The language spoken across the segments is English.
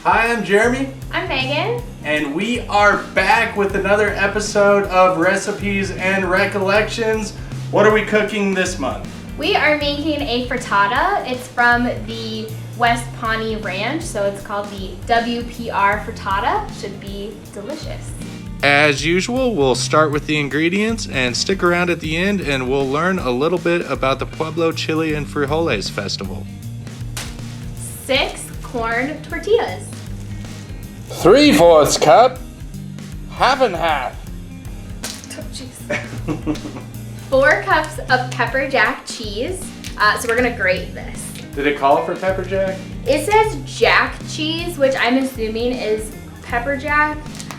Hi, I'm Jeremy. I'm Megan. And we are back with another episode of Recipes and Recollections. What are we cooking this month? We are making a frittata. It's from the West Pawnee Ranch, so it's called the WPR Frittata. Should be delicious. As usual, we'll start with the ingredients and stick around at the end and we'll learn a little bit about the Pueblo, Chile, and Frijoles festival. 6 corn tortillas. 3/4 cup, half and half. Oh, jeez. 4 cups of Pepperjack cheese. So we're gonna grate this. Did it call for Pepperjack? It says Jack cheese, which I'm assuming is Pepperjack.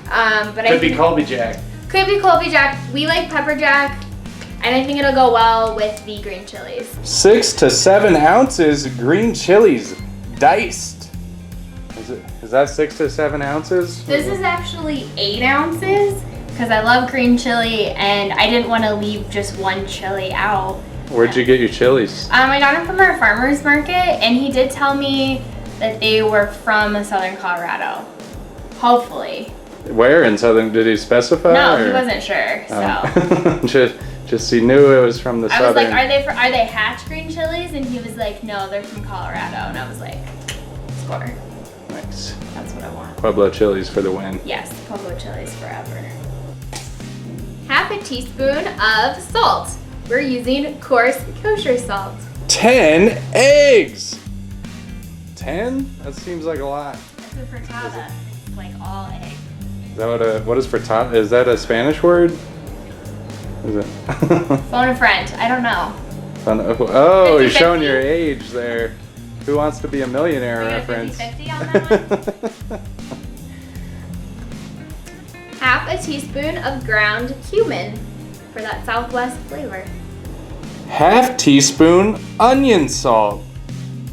But Could be Colby Jack. Could be Colby Jack. We like Pepperjack, and I think it'll go well with the green chilies. 6 to 7 ounces green chilies, diced. Is that 6 to 7 ounces? This is actually 8 ounces because I love green chili and I didn't want to leave just one chili out. Where'd you get your chilies? I got them from our farmer's market, and he did tell me that they were from southern Colorado. Hopefully. Where in southern? Did he specify? No, or? he wasn't sure. So just he knew it was from the I southern. was like, are they hatch green chilies? And he was like, no, they're from Colorado. And I was like, score. Nice. That's what I want. Pueblo chilies for the win. Yes, Pueblo chilies forever. Half a teaspoon of salt. We're using coarse kosher salt. 10 eggs. 10? That seems like a lot. That's a frittata. It's like all egg. Is that what is frittata? Is that a Spanish word? Is it? Phone a friend. I don't know. Oh, you're 50-50? showing your age there. Who Wants to Be a Millionaire We got a reference. 50-50 on that one? Half a teaspoon of ground cumin for that Southwest flavor. Half teaspoon onion salt.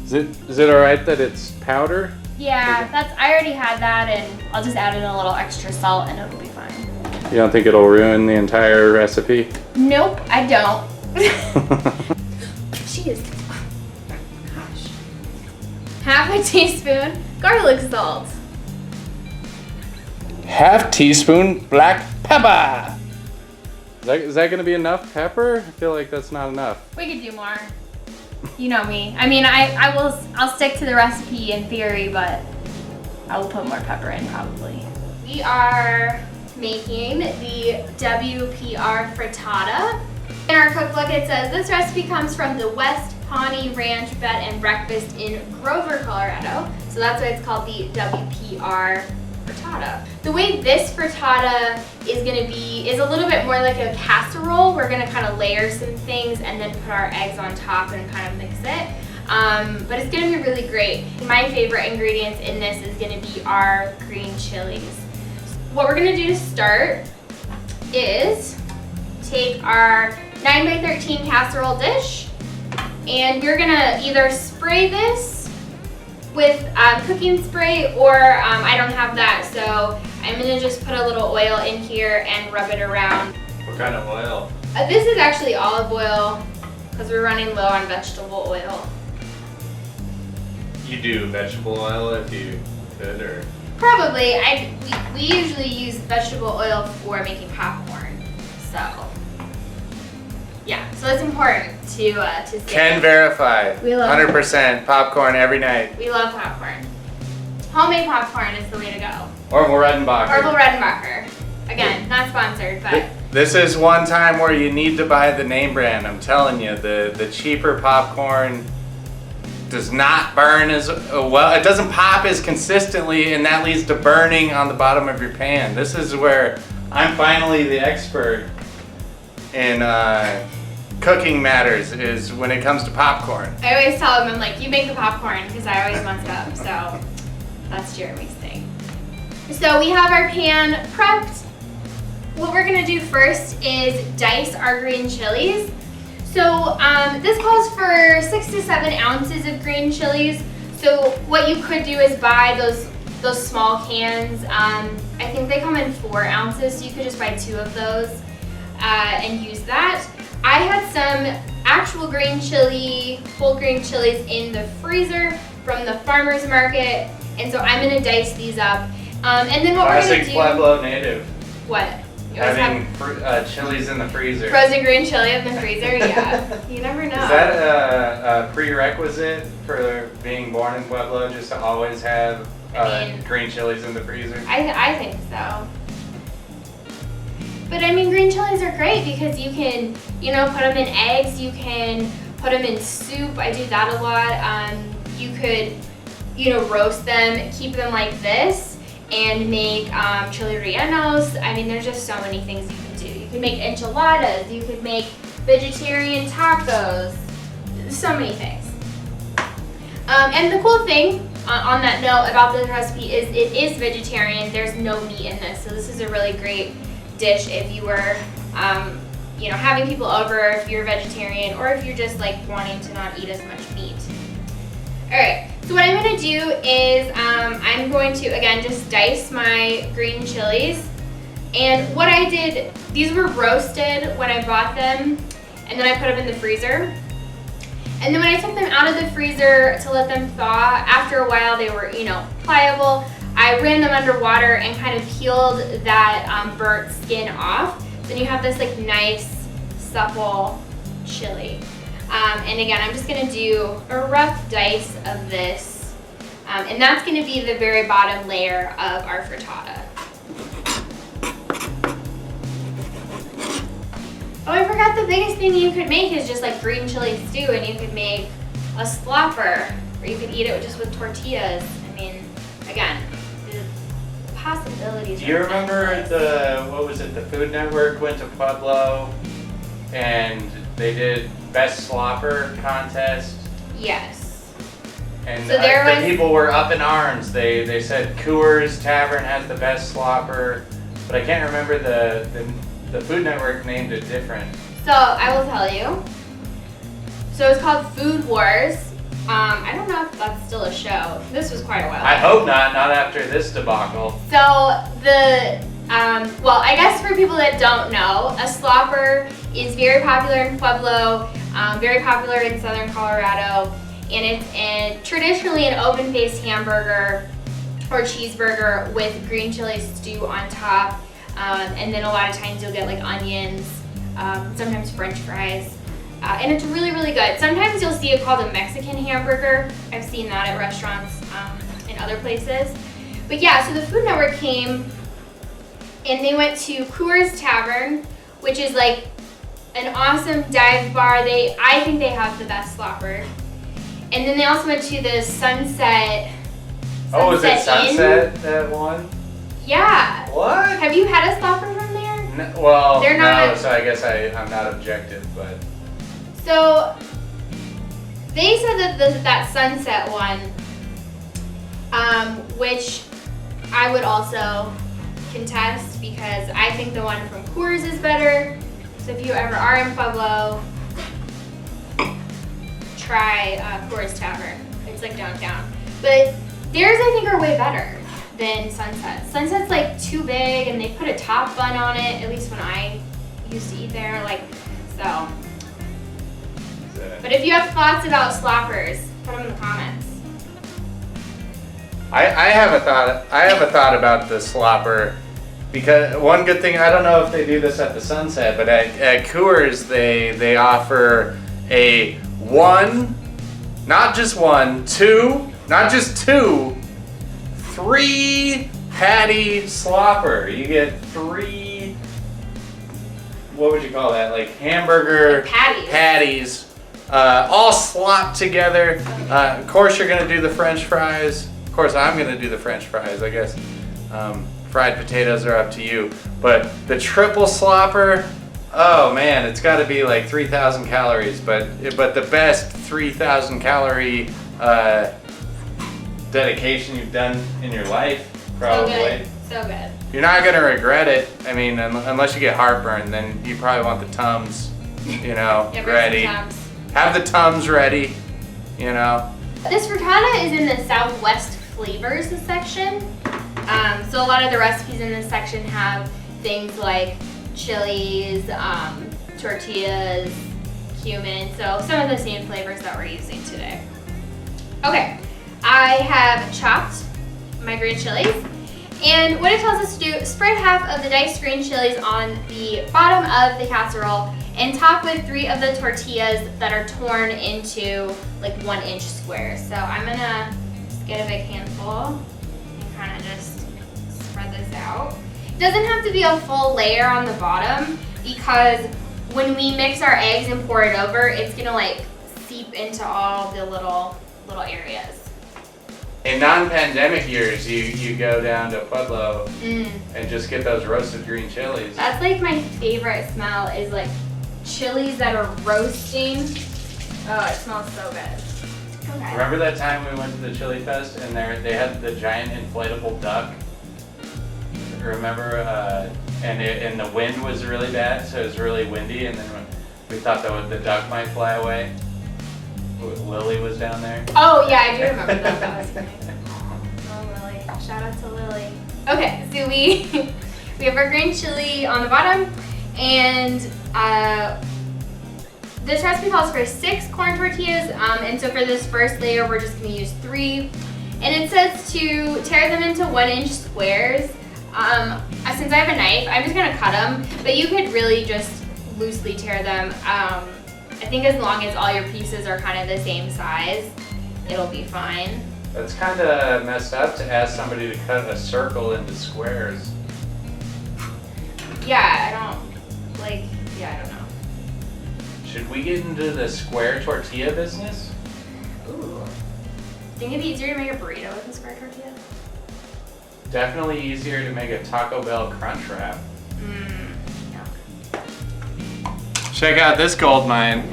Is it all right that it's powder? Yeah, I already had that, and I'll just add in a little extra salt and it'll be fine. You don't think it'll ruin the entire recipe? Nope, I don't. Jeez. Gosh. Half a teaspoon garlic salt. Half teaspoon black pepper. Is that gonna be enough pepper? I feel like that's not enough. We could do more. You know me. I mean, I'll stick to the recipe in theory, but I will put more pepper in probably. We are making the WPR Frittata. In our cookbook it says this recipe comes from the West Pawnee Ranch Bed and Breakfast in Grover, Colorado. So that's why it's called the WPR Frittata. The way this frittata is gonna be is a little bit more like a casserole. We're gonna kind of layer some things and then put our eggs on top and kind of mix it. But it's gonna be really great. My favorite ingredients in this is gonna be our green chilies. What we're gonna do to start is take our 9x13 casserole dish, and you're gonna either spray this with cooking spray, or I don't have that, so I'm gonna just put a little oil in here and rub it around. What kind of oil? This is actually olive oil because we're running low on vegetable oil. You do vegetable oil if you could, or? Probably. We usually use vegetable oil for making popcorn, so yeah. So it's important to say. Can verify. We love 100% popcorn every night. We love popcorn. Homemade popcorn is the way to go. Orville Redenbacher. Orville Redenbacher. Again, not sponsored, but This is one time where you need to buy the name brand. I'm telling you, the cheaper popcorn does not burn as well. It doesn't pop as consistently, and that leads to burning on the bottom of your pan. This is where I'm finally the expert in cooking matters, is when it comes to popcorn. I always tell him, I'm like, you make the popcorn, because I always mess up, so that's Jeremy's thing. So we have our pan prepped. What we're gonna do first is dice our green chilies. So this calls for 6 to 7 ounces of green chilies. So what you could do is buy those small cans. I think they come in 4 ounces, so you could just buy 2 of those and use that. I had some actual green chili, whole green chilies in the freezer from the farmer's market, And so I'm gonna dice these up. And then what Classic we're gonna do. Pueblo native. What? Having chilies in the freezer. Frozen green chili in the freezer, yeah. You never know. Is that a prerequisite for being born in Pueblo, just to always have green chilies in the freezer? I think so. But I mean, green chilies are great because you can, put them in eggs, you can put them in soup. I do that a lot. You could, roast them, keep them like this, and make chili rellenos. I mean, there's just so many things you can do. You can make enchiladas, you could make vegetarian tacos, so many things. And the cool thing on that note about this recipe is it is vegetarian. There's no meat in this, so this is a really great dish if you were, having people over, if you're a vegetarian, or if you're just like wanting to not eat as much meat. All right, so what I'm gonna do is I'm going to, again, just dice my green chilies. And what I did, these were roasted when I bought them, and then I put them in the freezer. And then when I took them out of the freezer to let them thaw, after a while they were, pliable. I ran them under water and kind of peeled that burnt skin off. Then you have this like nice, supple chili. And again, I'm just gonna do a rough dice of this. And that's gonna be the very bottom layer of our frittata. Oh, I forgot the biggest thing you could make is just like green chili stew, and you could make a slopper, or you could eat it just with tortillas. I mean, again, the possibilities. Do you remember the Food Network went to Pueblo and they did best slopper contest? Yes. And so the people were up in arms. They said Coors Tavern has the best slopper, but I can't remember the Food Network named it different. So I will tell you. So it's called Food Wars. I don't know if that's still a show. This was quite a while ago. I hope not after this debacle. So well, I guess for people that don't know, a slopper is very popular in Pueblo, very popular in southern Colorado, and it's traditionally an open-faced hamburger or cheeseburger with green chili stew on top. And then a lot of times you'll get like onions, sometimes French fries, and it's really, really good. Sometimes you'll see it called a Mexican hamburger. I've seen that at restaurants in other places. But yeah, so the Food Network came and they went to Coors Tavern, which is like an awesome dive bar. I think they have the best slopper. And then they also went to the Sunset. Oh, was it Inn. Sunset that one? Yeah. What? Have you had a slopper from there? No, well, They're not so I guess I'm not objective, but. So they said that that Sunset one, which I would also contest because I think the one from Coors is better. So if you ever are in Pueblo, try Coors Tavern. It's like downtown. But theirs I think are way better than Sunset. Sunset's like too big and they put a top bun on it, at least when I used to eat there, so. But if you have thoughts about sloppers, put them in the comments. I have a thought about the slopper, because one good thing, I don't know if they do this at the Sunset, but at Coors they offer a not just two, 3 patty slopper. You get 3, what would you call that? Like hamburger patties, all slopped together. Of course you're gonna do the French fries. Of course I'm gonna do the French fries, I guess. Fried potatoes are up to you. But the triple slopper, oh man, it's gotta be like 3,000 calories, but the best 3,000 calorie dedication you've done in your life, probably. So good. You're not gonna regret it. I mean, unless you get heartburn, then you probably want the Tums, ready. Have the Tums ready, This frittata is in the Southwest flavors section. So a lot of the recipes in this section have things like chilies, tortillas, cumin, so some of the same flavors that we're using today. Okay, I have chopped my green chilies. And what it tells us to do, spread half of the diced green chilies on the bottom of the casserole and top with 3 of the tortillas that are torn into like 1-inch squares. So I'm gonna just get a big handful and kind of just spread this out. It doesn't have to be a full layer on the bottom because when we mix our eggs and pour it over, it's gonna like seep into all the little areas. In non-pandemic years, you go down to Pueblo and just get those roasted green chilies. That's like my favorite smell is like chilies that are roasting. Oh, it smells so good. Okay. Remember that time we went to the Chili Fest and they had the giant inflatable duck? Remember? And the wind was really bad, so it was really windy, and then when we thought that the duck might fly away. Lily was down there. Oh yeah, I do remember that. That was funny. Oh, Lily. Shout out to Lily. Okay, so we have our green chili on the bottom, and this recipe calls for 6 corn tortillas, and so for this first layer, we're just gonna use 3. And it says to tear them into 1-inch squares. Since I have a knife, I'm just gonna cut them, but you could really just loosely tear them. I think as long as all your pieces are kind of the same size, it'll be fine. That's kind of messed up to ask somebody to cut a circle into squares. Yeah, I don't know. Should we get into the square tortilla business? Ooh. Think it'd be easier to make a burrito with a square tortilla? Definitely easier to make a Taco Bell crunch wrap. Check out this gold mine.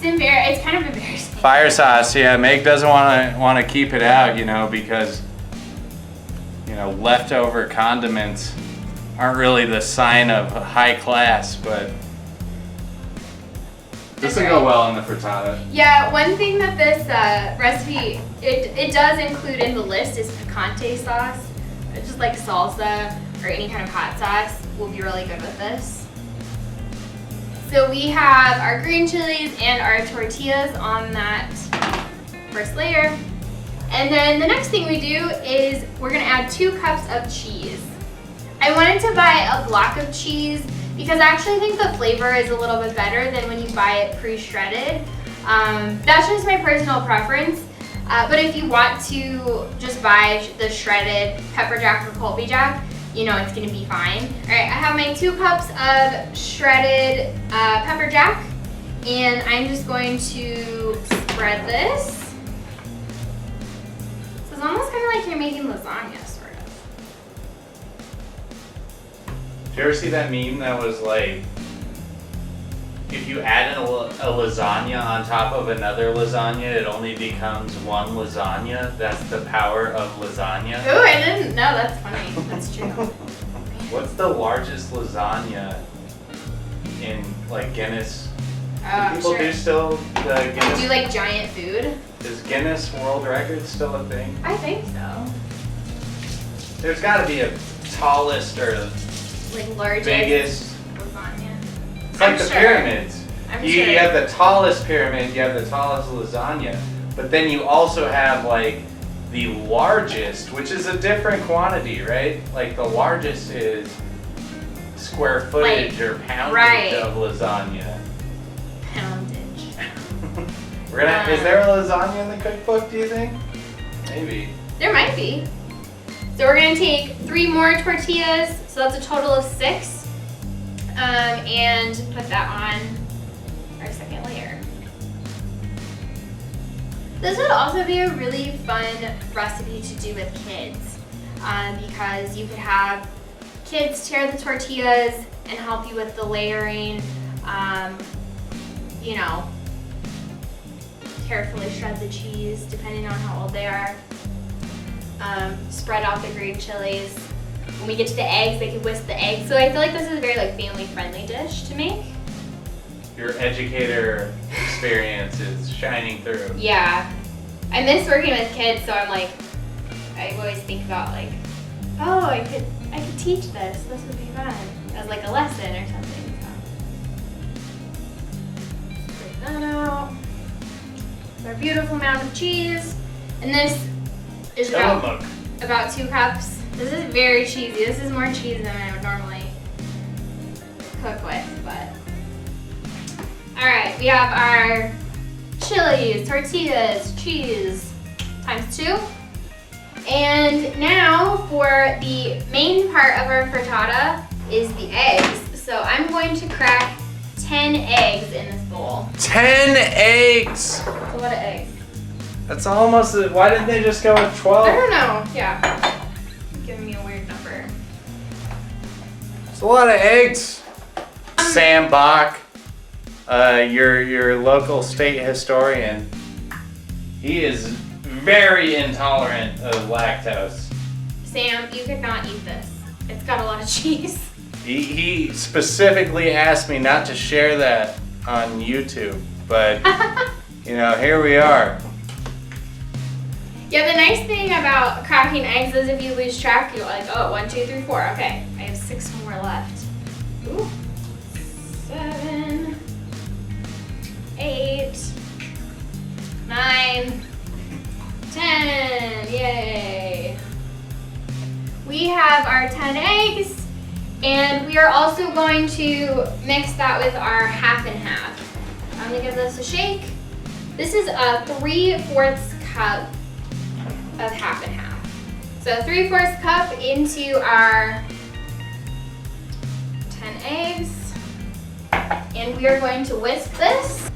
It's kind of embarrassing. Fire sauce, yeah. Meg doesn't want to keep it out, because leftover condiments aren't really the sign of high class, but this will go well in the frittata. Yeah, one thing that this recipe it does include in the list is picante sauce. It's just like salsa or any kind of hot sauce will be really good with this. So we have our green chilies and our tortillas on that first layer. And then the next thing we do is we're gonna add 2 cups of cheese. I wanted to buy a block of cheese because I actually think the flavor is a little bit better than when you buy it pre-shredded. That's just my personal preference. But if you want to just buy the shredded Pepperjack or Colby Jack, it's gonna be fine. All right, I have my 2 cups of shredded Pepperjack, and I'm just going to spread this. So it's almost kind of like you're making lasagna, sort of. Did you ever see that meme that was like, if you add a lasagna on top of another lasagna, it only becomes one lasagna? That's the power of lasagna. Ooh, I didn't know. That's funny. That's true. What's the largest lasagna in like Guinness? Do people do still the Guinness? Do like giant food? Is Guinness World Records still a thing? I think so. There's got to be a tallest or like largest biggest lasagna. It's like the pyramids. You have the tallest pyramid, you have the tallest lasagna, but then you also have like the largest, which is a different quantity, right? Like the largest is square footage or poundage of lasagna. Poundage. Is there a lasagna in the cookbook, do you think? Maybe. There might be. So we're gonna take 3 more tortillas, so that's a total of 6. And put that on our second layer. This would also be a really fun recipe to do with kids because you could have kids tear the tortillas and help you with the layering. Carefully shred the cheese depending on how old they are. Spread out the green chilies. When we get to the eggs, they can whisk the eggs. So I feel like this is a very family-friendly dish to make. Your educator experience is shining through. Yeah. I miss working with kids, so I always think about oh, I could teach this. This would be fun. As a lesson or something. So. Take that out. Our beautiful amount of cheese. And this is about 2 cups. This is very cheesy. This is more cheese than I would normally cook with, but. All right, we have our chilies, tortillas, cheese, ×2. And now for the main part of our frittata is the eggs. So I'm going to crack 10 eggs in this bowl. 10 eggs! That's a lot of eggs. That's almost, why didn't they just go with 12? I don't know, yeah. You're giving me a weird number. It's a lot of eggs. Sam Bach, your local state historian, he is very intolerant of lactose. Sam, you could not eat this. It's got a lot of cheese. He specifically asked me not to share that on YouTube, but you know, here we are. Yeah, the nice thing about cracking eggs is if you lose track, you're like, oh, 1, 2, 3, 4. Okay, I have 6 more left. Ooh. 7, 8, 9, 10. Yay. We have our 10 eggs. And we are also going to mix that with our half and half. I'm gonna give this a shake. This is a 3/4 cup of half and half. So 3/4 cup into our 10 eggs. And we are going to whisk this.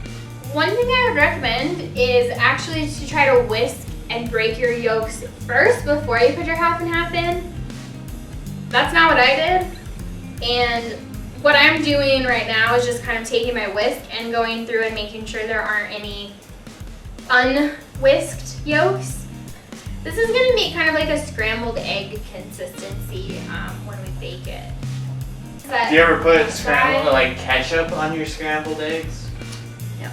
One thing I would recommend is actually to try to whisk and break your yolks first before you put your half and half in. That's not what I did. And what I'm doing right now is just kind of taking my whisk and going through and making sure there aren't any unwhisked yolks. This is gonna be kind of like a scrambled egg consistency when we bake it. Do you ever put scrambled, like ketchup on your scrambled eggs? No.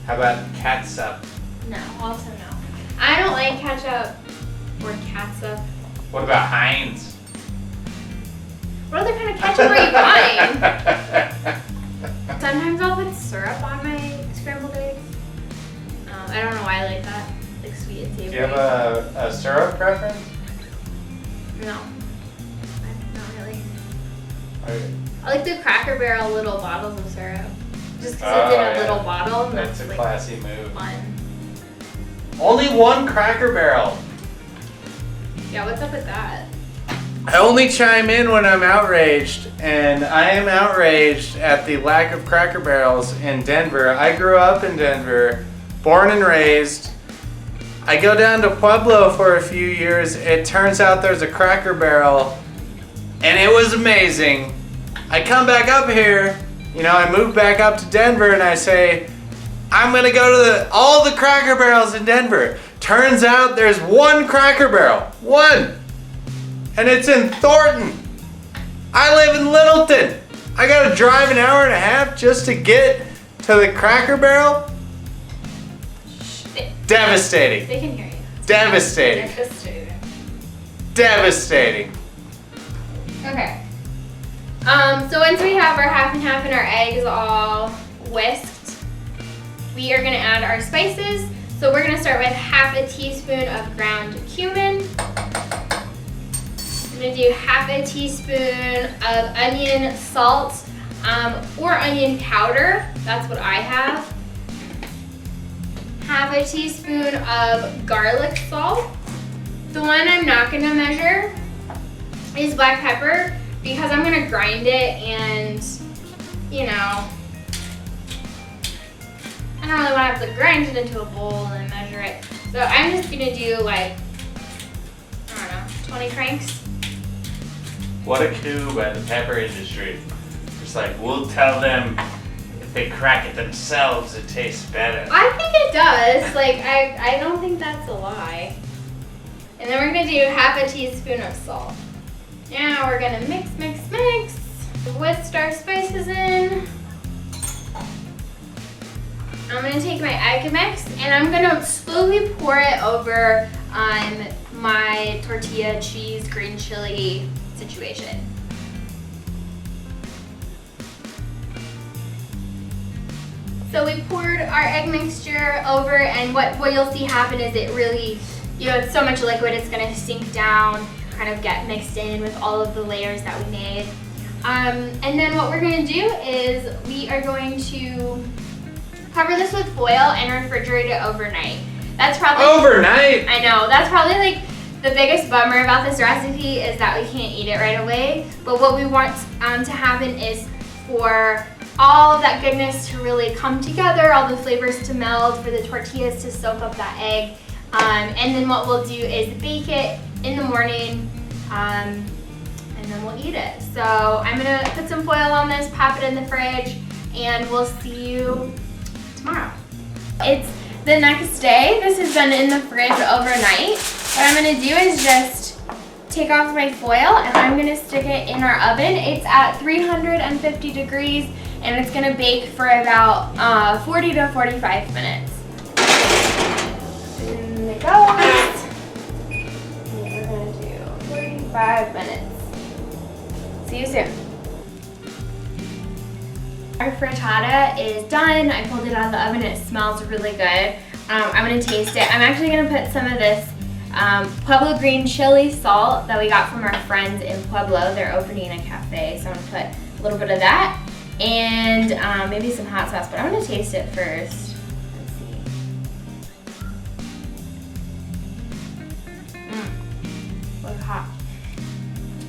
How about catsup? No, also no. I don't like ketchup or catsup. What about Heinz? What other kind of ketchup are you buying? Sometimes I'll put syrup on my scrambled eggs. I don't know why I like that. Like sweet and savory. Do you have a syrup preference? No. Not really. Okay. I like the Cracker Barrel little bottles of syrup. Just because it's in a little bottle. And That's a like classy move. Fun. Only one Cracker Barrel. Yeah, what's up with that? I only chime in when I'm outraged, and I am outraged at the lack of Cracker Barrels in Denver. I grew up in Denver, born and raised. I go down to Pueblo for a few years. It turns out there's a Cracker Barrel, and it was amazing. I come back up here, you know, I move back up to Denver, and I say, I'm gonna go to all the Cracker Barrels in Denver. Turns out there's one Cracker Barrel, one. And it's in Thornton. I live in Littleton. I gotta drive an hour and a half just to get to the Cracker Barrel. Devastating. They can hear you. Devastating. Devastating. Devastating. Okay. So once we have our half and half and our eggs all whisked, we are gonna add our spices. So we're gonna start with half a teaspoon of ground cumin. I'm gonna do half a teaspoon of onion salt or onion powder. That's what I have. Half a teaspoon of garlic salt. The one I'm not gonna measure is black pepper because I'm gonna grind it and, you know, I don't really want to have to grind it into a bowl and measure it. So I'm just gonna do like, I don't know, 20 cranks. What a coup by the pepper industry. It's like, we'll tell them if they crack it themselves, it tastes better. I think it does. Like, I don't think that's a lie. And then we're gonna do half a teaspoon of salt. Now we're gonna mix, mix, mix. Whisk our spices in. I'm gonna take my egg mix and I'm gonna slowly pour it over on my tortilla, cheese, green chili situation. So we poured our egg mixture over, and what you'll see happen is it really it's so much liquid, it's gonna sink down, kind of get mixed in with all of the layers that we made. And then what we're gonna do is we are going to cover this with foil and refrigerate it overnight. That's probably Overnight? I know, that's probably like the biggest bummer about this recipe is that we can't eat it right away. But what we want to happen is for all of that goodness to really come together, all the flavors to meld, for the tortillas to soak up that egg. And then what we'll do is bake it in the morning, and then we'll eat it. So I'm gonna put some foil on this, pop it in the fridge, and we'll see you tomorrow. It's the next day. This has been in the fridge overnight. What I'm gonna do is just take off my foil and I'm gonna stick it in our oven. It's at 350 degrees and it's gonna bake for about 40 to 45 minutes. In it goes. And we're gonna do 45 minutes. See you soon. Our frittata is done. I pulled it out of the oven. It smells really good. I'm gonna taste it. I'm actually gonna put some of this Pueblo green chili salt that we got from our friends in Pueblo. They're opening a cafe, so I'm gonna put a little bit of that and maybe some hot sauce, but I'm gonna taste it first. Let's see. Looks hot.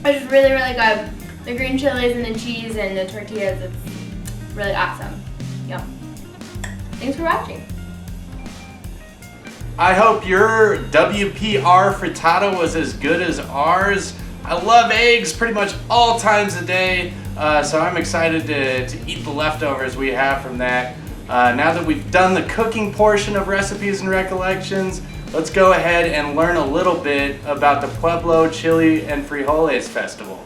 It's really, really good. The green chilies and the cheese and the tortillas, it's really awesome. Yum. Thanks for watching. I hope your WPR Frittata was as good as ours. I love eggs pretty much all times a day, so I'm excited to eat the leftovers we have from that. Now that we've done the cooking portion of Recipes and Recollections, let's go ahead and learn a little bit about the Pueblo Chili and Frijoles Festival.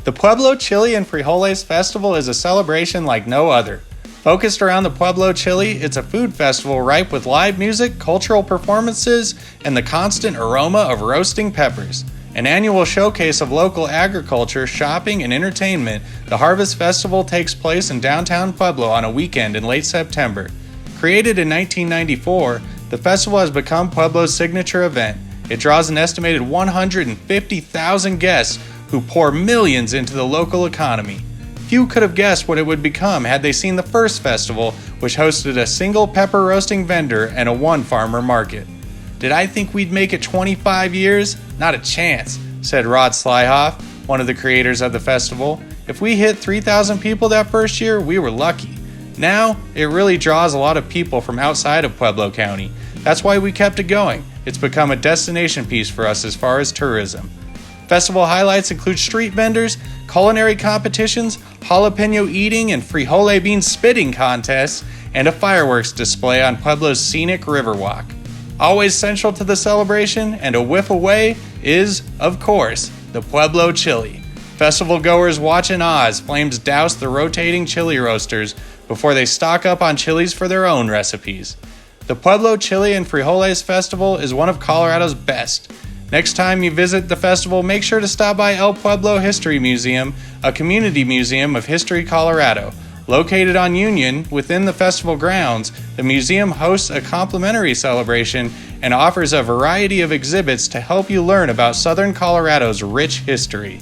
The Pueblo Chili and Frijoles Festival is a celebration like no other. Focused around the Pueblo chili, it's a food festival ripe with live music, cultural performances, and the constant aroma of roasting peppers. An annual showcase of local agriculture, shopping, and entertainment, the Harvest Festival takes place in downtown Pueblo on a weekend in late September. Created in 1994, the festival has become Pueblo's signature event. It draws an estimated 150,000 guests who pour millions into the local economy. Few could have guessed what it would become had they seen the first festival, which hosted a single pepper roasting vendor and a one-farmer market. Did I think we'd make it 25 years? Not a chance, said Rod Slyhoff, one of the creators of the festival. If we hit 3,000 people that first year, we were lucky. Now, it really draws a lot of people from outside of Pueblo County. That's why we kept it going. It's become a destination piece for us as far as tourism. Festival highlights include street vendors, culinary competitions, jalapeno eating and frijole bean spitting contests, and a fireworks display on Pueblo's scenic Riverwalk. Always central to the celebration and a whiff away is, of course, the Pueblo chili. Festival goers watch in awe as flames douse the rotating chili roasters before they stock up on chilies for their own recipes. The Pueblo Chili and Frijoles Festival is one of Colorado's best. Next time you visit the festival, make sure to stop by El Pueblo History Museum, a community museum of history, Colorado. Located on Union, within the festival grounds, the museum hosts a complimentary celebration and offers a variety of exhibits to help you learn about Southern Colorado's rich history.